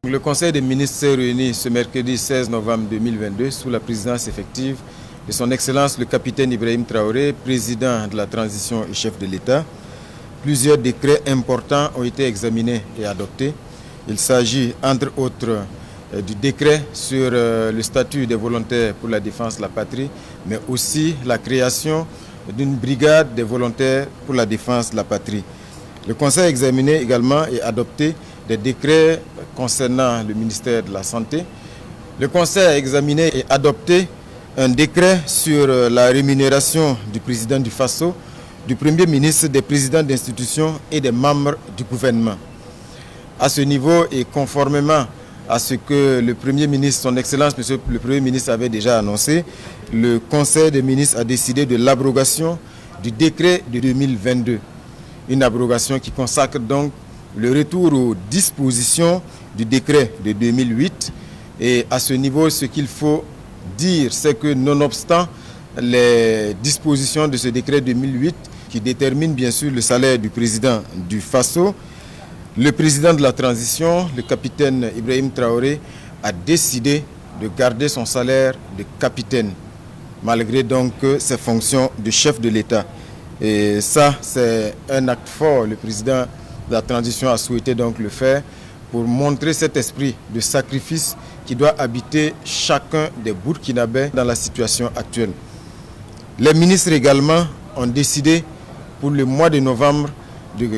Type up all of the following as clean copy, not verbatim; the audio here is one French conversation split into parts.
Le Conseil des ministres s'est réuni ce mercredi 16 novembre 2022 sous la présidence effective de son Excellence le capitaine Ibrahim Traoré, président de la transition et chef de l'État. Plusieurs décrets importants ont été examinés et adoptés. Il s'agit entre autres du décret sur le statut des volontaires pour la défense de la patrie, mais aussi la création d'une brigade des volontaires pour la défense de la patrie. Le Conseil a examiné également et adopté des décrets concernant le ministère de la Santé. Le Conseil a examiné et adopté un décret sur la rémunération du président du FASO, du Premier ministre, des présidents d'institutions et des membres du gouvernement. À ce niveau et conformément à ce que le Premier ministre, son Excellence, Monsieur le Premier ministre avait déjà annoncé, le Conseil des ministres a décidé de l'abrogation du décret de 2022. Une abrogation qui consacre donc le retour aux dispositions du décret de 2008. Et à ce niveau, ce qu'il faut dire, c'est que nonobstant les dispositions de ce décret 2008, qui détermine bien sûr le salaire du président du FASO, le président de la transition, le capitaine Ibrahim Traoré, a décidé de garder son salaire de capitaine, malgré donc ses fonctions de chef de l'État. Et ça, c'est un acte fort. Le président de la transition a souhaité donc le faire pour montrer cet esprit de sacrifice qui doit habiter chacun des Burkinabés dans la situation actuelle. Les ministres également ont décidé pour le mois de novembre de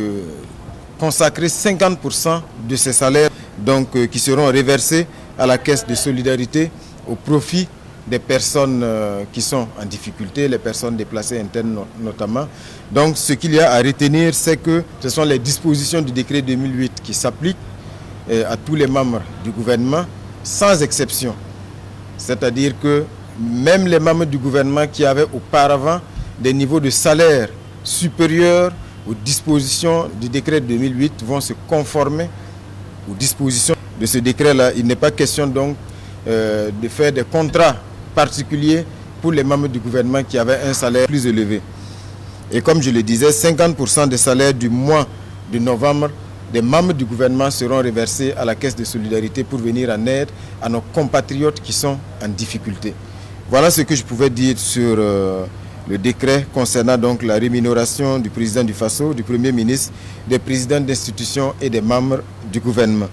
consacrer 50% de ces salaires donc, qui seront reversés à la caisse de solidarité au profit des personnes qui sont en difficulté, les personnes déplacées internes notamment. Donc ce qu'il y a à retenir, c'est que ce sont les dispositions du décret 2008 qui s'appliquent à tous les membres du gouvernement, sans exception. C'est-à-dire que même les membres du gouvernement qui avaient auparavant des niveaux de salaire supérieurs aux dispositions du décret 2008 vont se conformer aux dispositions de ce décret-là. Il n'est pas question donc de faire des contrats particuliers pour les membres du gouvernement qui avaient un salaire plus élevé. Et comme je le disais, 50% des salaires du mois de novembre des membres du gouvernement seront reversés à la caisse de solidarité pour venir en aide à nos compatriotes qui sont en difficulté. Voilà ce que je pouvais dire sur le décret concernant donc la rémunération du président du FASO, du Premier ministre, des présidents d'institutions et des membres du gouvernement.